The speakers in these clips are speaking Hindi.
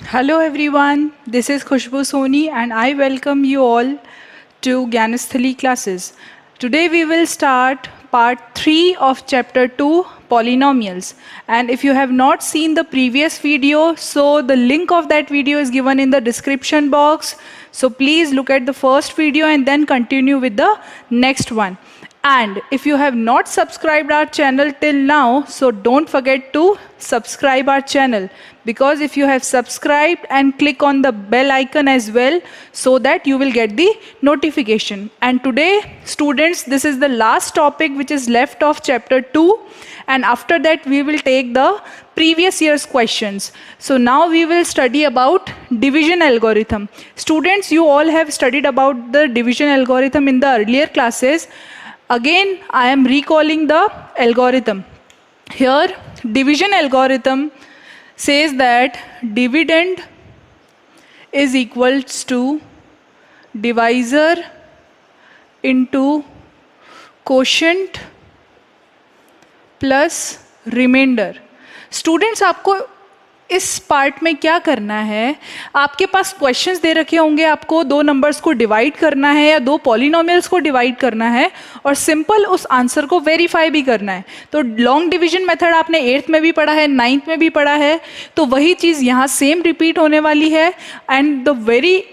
Hello everyone, this is Khushbu Soni and I welcome you all to Gyanisthali classes. Today we will start part 3 of chapter 2 polynomials, and if you have not seen the previous video, so the link of that video is given in the description box. So please look at the first video and then continue with the next one. And if you have not subscribed our channel till now, so don't forget to subscribe our channel, because if you have subscribed and click on the bell icon as well, so that you will get the notification. And today, students, this is the last topic which is left of chapter 2, and after that we will take the previous year's questions. So now we will study about division algorithm. Students, you all have studied about the division algorithm in the earlier classes. Again, I am recalling the algorithm. Here, division algorithm says that dividend is equals to divisor into quotient plus remainder. Students, आपको इस पार्ट में क्या करना है, आपके पास क्वेश्चंस दे रखे होंगे, आपको दो नंबर्स को डिवाइड करना है या दो पॉलिनोमियल्स को डिवाइड करना है और सिंपल उस आंसर को वेरीफाई भी करना है. तो लॉन्ग डिवीजन मेथड आपने 8th में भी पढ़ा है, 9th में भी पढ़ा है, तो वही चीज़ यहाँ सेम रिपीट होने वाली है. And the very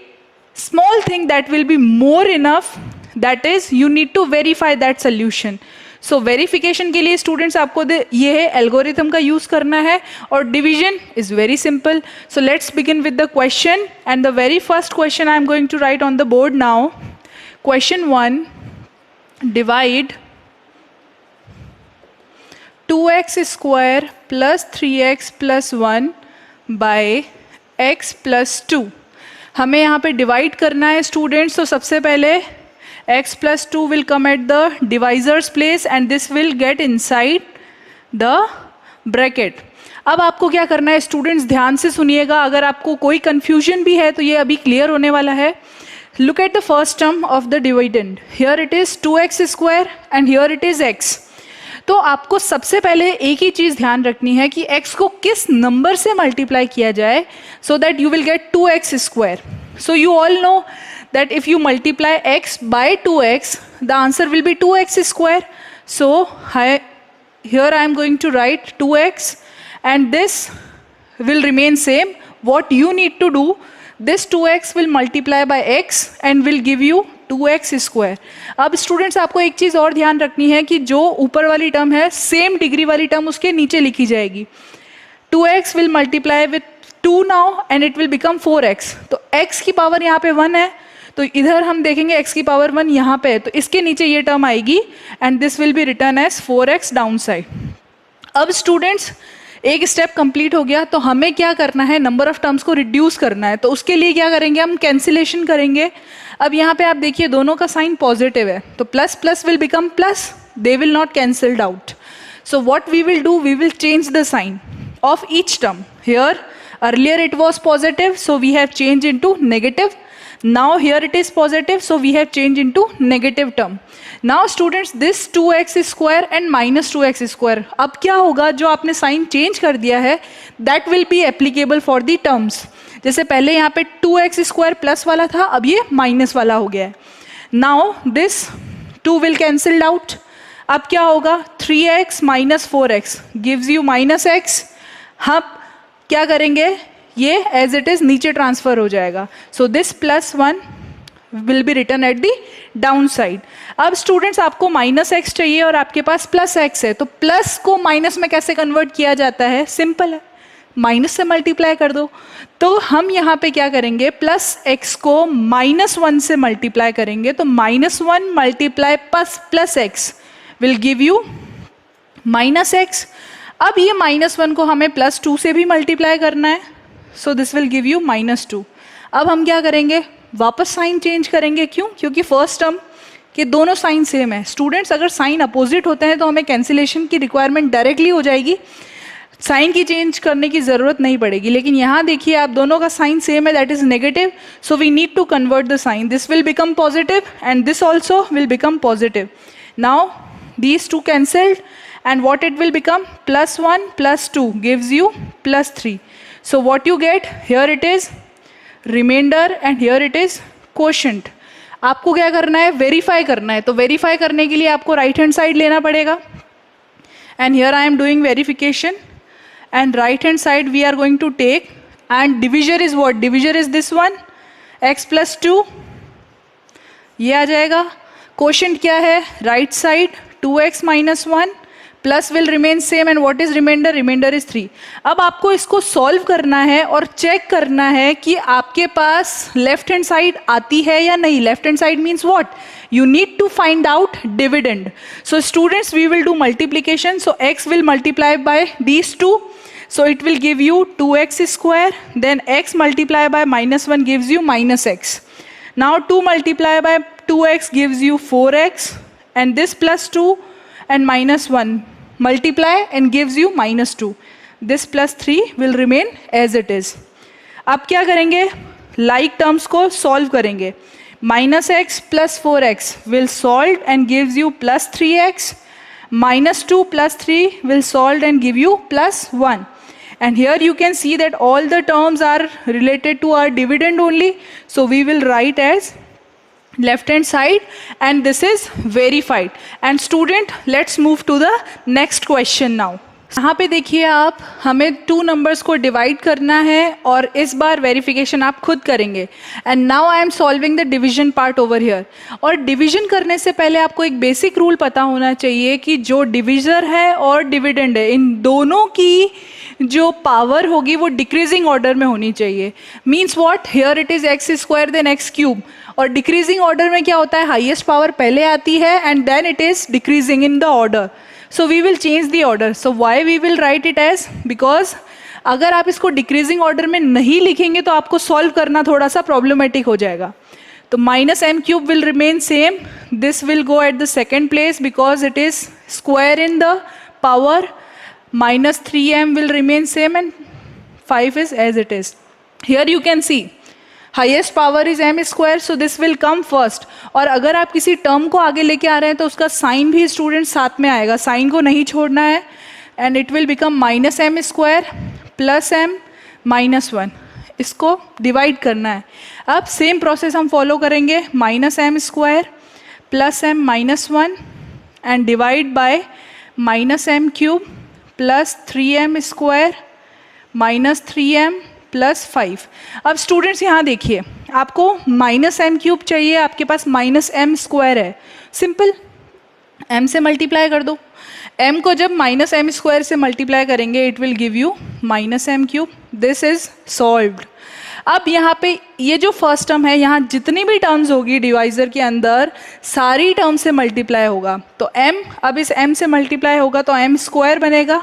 small thing that will be more enough, that is you need to verify that solution. So verification के लिए स्टूडेंट्स आपको ये है एल्गोरिथम का यूज़ करना है, और division is very simple. So let's begin with the question, and the very first question I am going to write on the board now. Question 1, divide 2x square plus 3x plus 1 by x plus 2. हमें यहाँ पे डिवाइड करना है स्टूडेंट्स. तो सबसे पहले x plus 2 will come at the divisor's place and this will get inside the bracket. अब आपको क्या करना है स्टूडेंट्स, ध्यान से सुनिएगा, अगर आपको कोई कंफ्यूजन भी है तो ये अभी क्लियर होने वाला है. Look at the first term of the dividend. Here it is 2x square and here it is x. तो आपको सबसे पहले एक ही चीज़ ध्यान रखनी है कि x को किस नंबर से मल्टीप्लाई किया जाए, so that you will get 2x square. So you all know that if you multiply x by 2x, the answer will be 2x square. So here I am going to write 2x and this will remain same. What you need to do, this 2x will multiply by x and will give you 2x square. अब स्टूडेंट्स आपको एक चीज़ और ध्यान रखनी है कि जो ऊपर वाली टर्म है, सेम डिग्री वाली टर्म उसके नीचे लिखी जाएगी. 2x will multiply with 2 now and it will become 4x. तो x की पावर यहाँ पे 1 है, तो इधर हम देखेंगे x की पावर 1 यहाँ पे है, तो इसके नीचे ये टर्म आएगी and this will be return as 4x down side. अब स्टूडेंट्स एक स्टेप कंप्लीट हो गया, तो हमें क्या करना है, नंबर ऑफ टर्म्स को रिड्यूस करना है. तो उसके लिए क्या करेंगे, हम कैंसिलेशन करेंगे. अब यहाँ पे आप देखिए दोनों का साइन पॉजिटिव है, तो plus plus will become plus, they will not cancelled out. So what we will do, we will change the sign of each term. Here earlier it was positive, so we have changed into negative. Now here it is positive, so we have changed into negative term. Now students, this 2x square and minus 2x square, अब क्या होगा, जो आपने साइन चेंज कर दिया है that will be applicable for the terms. जैसे पहले यहाँ पे 2x square प्लस वाला था, अब ये माइनस वाला हो गया है. Now this 2 will cancel out. अब क्या होगा, 3x minus 4x gives you minus x. हम क्या करेंगे, ये एज इट इज नीचे ट्रांसफर हो जाएगा. So this plus 1 will be return at the down side. अब स्टूडेंट्स आपको माइनस एक्स चाहिए और आपके पास प्लस एक्स है, तो प्लस को माइनस में कैसे कन्वर्ट किया जाता है, सिंपल है, माइनस से मल्टीप्लाई कर दो. तो हम यहाँ पे क्या करेंगे, प्लस एक्स को माइनस 1 से मल्टीप्लाई करेंगे, तो minus 1 multiply plus x will give you minus x. अब ये माइनस 1 को हमें प्लस 2 से भी मल्टीप्लाई करना है, so this will give you minus 2. अब हम क्या करेंगे, वापस साइन चेंज करेंगे. क्यों, क्योंकि फर्स्ट टर्म के दोनों साइन सेम है. स्टूडेंट्स अगर साइन अपोजिट होते हैं तो हमें कैंसिलेशन की रिक्वायरमेंट डायरेक्टली हो जाएगी, साइन की चेंज करने की ज़रूरत नहीं पड़ेगी. लेकिन यहाँ देखिए आप दोनों का साइन सेम है, that is negative, so we need to convert the sign. This will become positive and this also will become positive. Now these two cancelled and what it will become, plus 1 plus 2 gives you plus 3. So what you get? Here it is remainder and here it is quotient. आपको क्या करना है? वेरीफाई करना है. तो वेरीफाई करने के लिए आपको राइट हैंड साइड लेना पड़ेगा. And here I am doing verification, and right hand side we are going to take, and divisor is what? Divisor is this one, x plus 2, ये आ जाएगा. Quotient क्या है? Right side 2x minus 1 plus will remain same and what is reminder? Reminder is 3. अब आपको इसको सॉल्व करना है और चेक करना है कि आपके पास लेफ्ट हैंड साइड आती है या नहीं. Left hand side means what? You need to find out dividend. So students, we will do multiplication. So x will multiply by these two. So it will give you 2x square. Then x multiply by minus 1 gives you minus x. Now 2 multiply by 2x gives you 4x. And this plus 2 and minus 1 multiply and gives you minus 2. This plus 3 will remain as it is. अब क्या करेंगे? Like terms को solve करेंगे. Minus x plus 4x will solve and gives you plus 3x. Minus 2 plus 3 will solve and give you plus 1. And here you can see that all the terms are related to our dividend only. So we will write as left hand side, and this is verified. And student, let's move to the next question now. यहाँ पे देखिए आप, हमें 2 नंबर्स को डिवाइड करना है और इस बार वेरिफिकेशन आप खुद करेंगे. And now I am solving the division part over here. और डिवीजन करने से पहले आपको एक बेसिक रूल पता होना चाहिए कि जो डिविजर है और डिविडेंड है, इन दोनों की जो पावर होगी वो डिक्रीजिंग ऑर्डर में होनी चाहिए. Means what? Here it is x square then x cube. और डिक्रीजिंग ऑर्डर में क्या होता है? हाईएस्ट पावर पहले आती है and then it is decreasing in the order. So we will change the order. So why we will write it as? Because अगर आप इसको डिक्रीजिंग ऑर्डर में नहीं लिखेंगे तो आपको सॉल्व करना थोड़ा सा प्रॉब्लमेटिक हो जाएगा. तो minus m cube will remain same. This will go at the second place because it is square in the power. Minus 3m will remain same and 5 is as it is. Here you can see highest power is m square, so this will come first. और अगर आप किसी टर्म को आगे लेके आ रहे हैं तो उसका साइन भी स्टूडेंट साथ में आएगा. साइन को नहीं छोड़ना है. And it will become minus m square plus m minus 1. इसको डिवाइड करना है. अब सेम प्रोसेस हम फॉलो करेंगे. Minus m square plus m minus 1 and divide by minus m cube plus 3m square minus 3m plus 5. अब स्टूडेंट्स यहाँ देखिए, आपको माइनस एम क्यूब चाहिए, आपके पास माइनस एम स्क्वायर है. सिंपल m से मल्टीप्लाई कर दो. m को जब माइनस एम स्क्वायर से मल्टीप्लाई करेंगे it will give you minus m cube. This is solved. अब यहाँ पे ये जो फर्स्ट टर्म है, यहाँ जितनी भी टर्म्स होगी डिवाइजर के अंदर सारी टर्म से मल्टीप्लाई होगा. तो m, अब इस m से मल्टीप्लाई होगा तो m स्क्वायर बनेगा.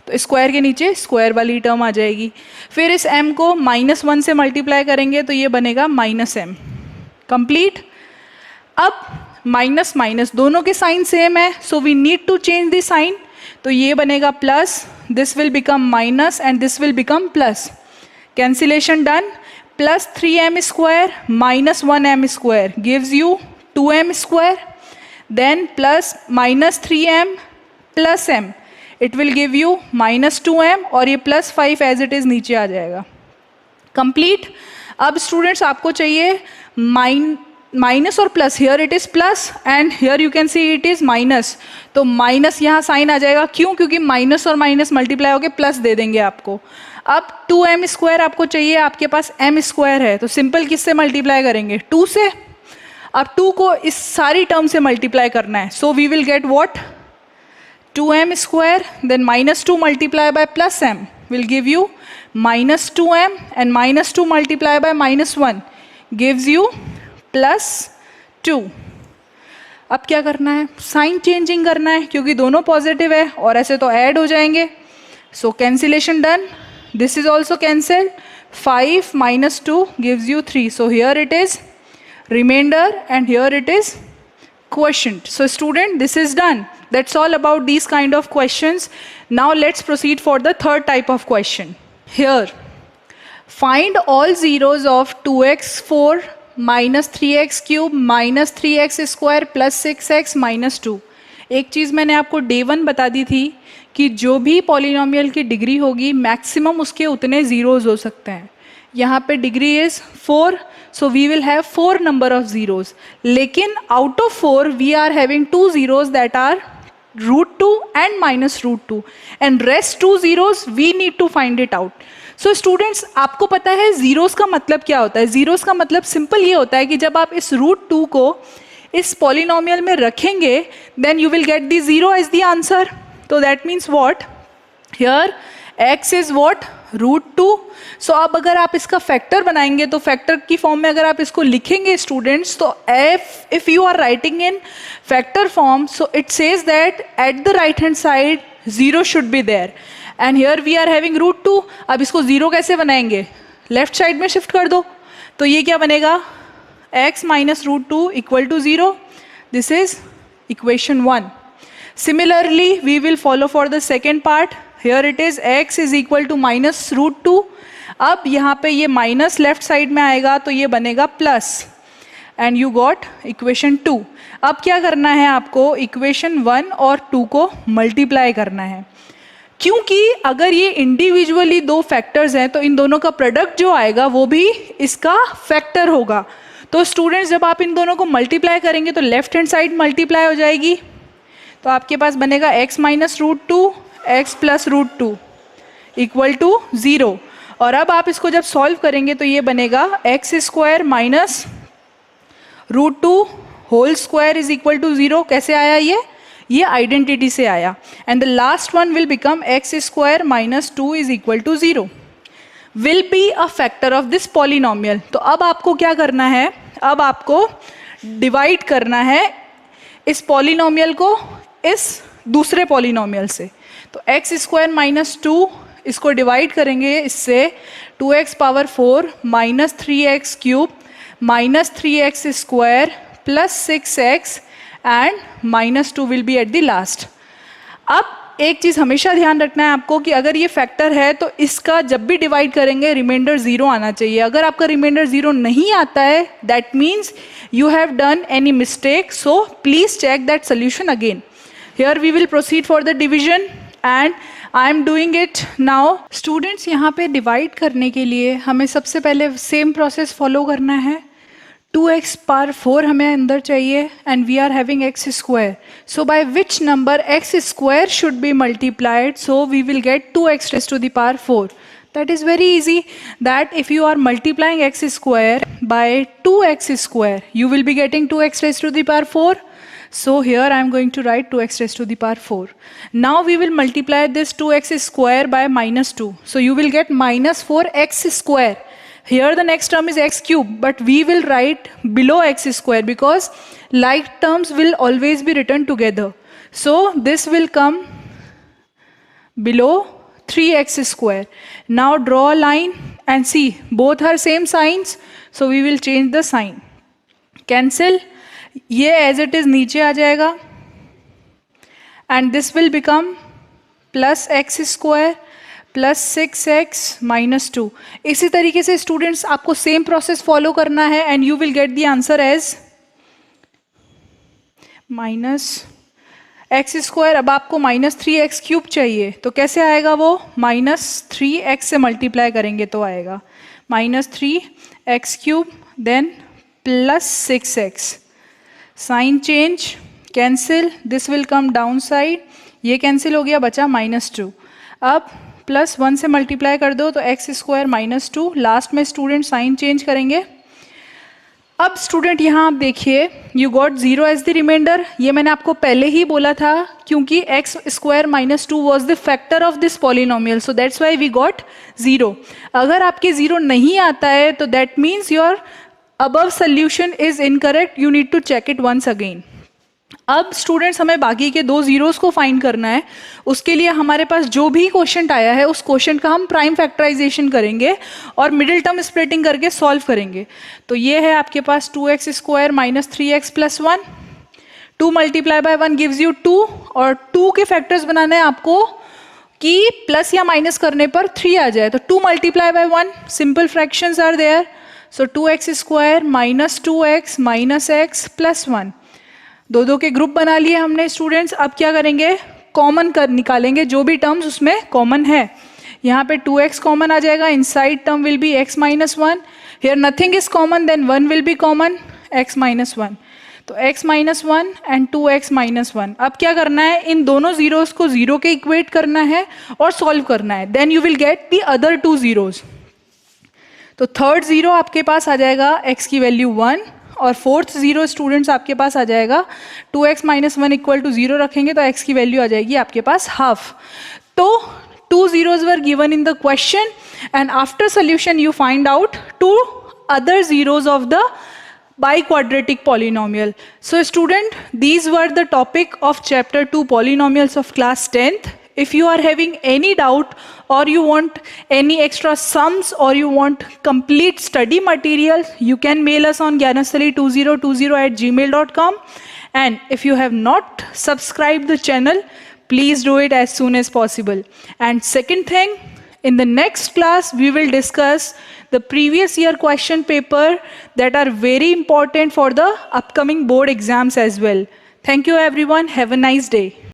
तो स्क्वायर के नीचे स्क्वायर वाली टर्म आ जाएगी. फिर इस m को माइनस 1 से मल्टीप्लाई करेंगे तो ये बनेगा माइनस m. कंप्लीट. अब माइनस माइनस दोनों के साइन सेम है, so we need to change the sign. तो ये बनेगा plus, this will become minus and this will become plus. Cancellation done. Plus 3m square minus 1m square gives you 2m square. Then plus minus 3m plus m, it will give you minus 2m और ये प्लस 5 एज इट इज़ नीचे आ जाएगा. कंप्लीट. अब स्टूडेंट्स आपको चाहिए माइनस और plus. Here it is plus and here you can see it is minus. तो माइनस यहाँ साइन आ जाएगा. क्यों? क्योंकि माइनस और माइनस मल्टीप्लाई होकर प्लस दे देंगे आपको. अब 2m स्क्वायर आपको चाहिए, आपके पास m स्क्वायर है, तो सिंपल किससे मल्टीप्लाई करेंगे? 2 से. अब 2 को इस सारी टर्म से मल्टीप्लाई करना है. So we will get what? 2m square, then minus 2 multiply by plus m will give you minus 2m and minus 2 multiply by minus 1 gives you plus 2. अब क्या करना है? साइन चेंजिंग करना है क्योंकि दोनों पॉजिटिव है और ऐसे तो ऐड हो जाएंगे. So cancellation done. This is also cancel. 5 minus 2 gives you 3. So here it is remainder and here it is quotient. So student, this is done. That's all about these kind of questions. Now let's proceed for the third type of question. Here, find all zeros of 2x4 minus 3x cube minus 3x square plus 6x minus 2. एक चीज़ मैंने आपको डे 1 बता दी थी कि जो भी पॉलिनोमियल की डिग्री होगी मैक्सिमम उसके उतने ज़ीरोज़ हो सकते हैं. यहाँ पे degree is 4, so we will have 4 number of zeros. लेकिन out of 4 we are having 2 zeros that are √2 and -√2 and rest 2 zeros we need to find it out. So students, आपको पता है zeros का मतलब क्या होता है? zeros का मतलब सिंपल ये होता है कि जब आप इस √2 को इस पॉलिनोमियल में रखेंगे then you will get the 0 as the answer. So that means what? Here x is what? √2. सो अब अगर आप इसका फैक्टर बनाएंगे तो फैक्टर की फॉर्म में अगर आप इसको लिखेंगे स्टूडेंट्स, तो if you are writing in factor form, so it says that at the right hand side 0 should be there and here we are having √2. अब इसको 0 कैसे बनाएंगे? लेफ्ट साइड में शिफ्ट कर दो, तो ये क्या बनेगा? x minus √2 equal to 0. This is equation 1. Similarly, we will follow for the second part. Here it is x is equal to minus √2. अब यहाँ पे ये माइनस लेफ्ट साइड में आएगा तो ये बनेगा plus and you got equation 2. अब क्या करना है आपको? इक्वेशन 1 और 2 को मल्टीप्लाई करना है, क्योंकि अगर ये इंडिविजुअली दो फैक्टर्स हैं तो इन दोनों का प्रोडक्ट जो आएगा वो भी इसका फैक्टर होगा. तो स्टूडेंट्स, जब आप इन दोनों को मल्टीप्लाई करेंगे तो लेफ्ट हैंड साइड मल्टीप्लाई हो जाएगी, तो आपके पास बनेगा x minus √2 x plus √2 equal to 0. और अब आप इसको जब सॉल्व करेंगे तो ये बनेगा x square minus √2 whole square is equal to 0. कैसे आया ये आइडेंटिटी से आया. And the last one will become x square minus 2 is equal to 0 will be a factor of this polynomial. तो अब आपको क्या करना है? अब आपको डिवाइड करना है इस पॉलिनोमियल को इस दूसरे पॉलिनोमियल से. तो x स्क्वायर माइनस 2 इसको डिवाइड करेंगे इससे 2x power 4 minus 3x cube minus 3x square plus 6x and minus 2 will be at the last. अब एक चीज़ हमेशा ध्यान रखना है आपको कि अगर ये फैक्टर है तो इसका जब भी डिवाइड करेंगे रिमाइंडर 0 आना चाहिए. अगर आपका रिमाइंडर 0 नहीं आता है that means you have done any mistake, so please check that solution again. Here we will proceed for the division and I am doing it now. Students, यहाँ पे डिवाइड करने के लिए हमें सबसे पहले सेम प्रोसेस फॉलो करना है. 2x पावर 4 हमें अंदर चाहिए and we are having x square. So by which number x square should be multiplied? So we will get 2x raised to the power 4. That is very easy, that if you are multiplying x square by 2x square, you will be getting 2x raised to the power 4. So here I am going to write 2x raised to the power 4. Now we will multiply this 2x square by minus 2. So you will get minus 4x square. Here the next term is x cube, but we will write below x square because like terms will always be written together. So this will come below 3x square. Now draw a line and see both are same signs, so we will change the sign. Cancel, ये as it is नीचे आ जाएगा and this will become plus x square plus 6x minus 2. इसी तरीके से स्टूडेंट्स आपको सेम प्रोसेस फॉलो करना है and you will get the answer as minus x square. अब आपको माइनस 3x क्यूब चाहिए, तो कैसे आएगा वो? माइनस 3x से मल्टीप्लाई करेंगे तो आएगा minus 3x cube then plus 6x. Sign change, cancel, this will come down side, ये कैंसिल हो गया, बचा माइनस 2. अब प्लस 1 से मल्टीप्लाई कर दो तो x स्क्वायर माइनस 2. लास्ट में स्टूडेंट साइन चेंज करेंगे. अब स्टूडेंट यहाँ आप देखिए you got 0 as the reminder. ये मैंने आपको पहले ही बोला था क्योंकि x square minus 2 was the factor of this polynomial, so that's why we got 0. अगर आपके 0 नहीं आता है तो that means your above solution is incorrect, you need to check it once again. अब स्टूडेंट्स हमें बाकी के 2 जीरोस को फाइंड करना है. उसके लिए हमारे पास जो भी क्वेश्चन आया है उस क्वेश्चन का हम प्राइम फैक्टराइजेशन करेंगे और मिडिल टर्म स्प्लिटिंग करके सॉल्व करेंगे. तो ये है आपके पास 2x square minus 3x plus 1. 2 multiply by 1 gives you 2 और 2 के फैक्टर्स बनाना है आपको कि प्लस या माइनस करने पर 3 आ जाए. तो 2 multiply by 1, simple fractions are there. So 2x square minus 2x minus x plus 1. दो दो के ग्रुप बना लिए हमने स्टूडेंट्स। अब क्या करेंगे, कॉमन कर निकालेंगे जो भी टर्म्स उसमें कॉमन है। यहाँ पे 2x कॉमन आ जाएगा, inside term will be x minus 1, here nothing is common then 1 will be common, x minus 1, तो x minus 1 and 2x minus 1। अब क्या करना है, इन दोनों जीरोस को जीरो के इक्वेट करना है और सॉल्व करना है, then you will get the other two zeros. तो थर्ड जीरो आपके पास आ जाएगा x की वैल्यू 1, और फोर्थ जीरो स्टूडेंट्स आपके पास आ जाएगा 2x माइनस 1 इक्वल टू 0 रखेंगे तो x की वैल्यू आ जाएगी आपके पास हाफ। तो two zeros were given in the question, and after solution you find out two other zeros of the biquadratic polynomial. So student, these were the topic of chapter 2 polynomials of class 10th. If you are having any doubt or you want any extra sums or you want complete study material, you can mail us on gyanasthali2020@gmail.com. And if you have not subscribed the channel, please do it as soon as possible. And second thing, in the next class we will discuss the previous year question paper that are very important for the upcoming board exams as well. Thank you everyone. Have a nice day.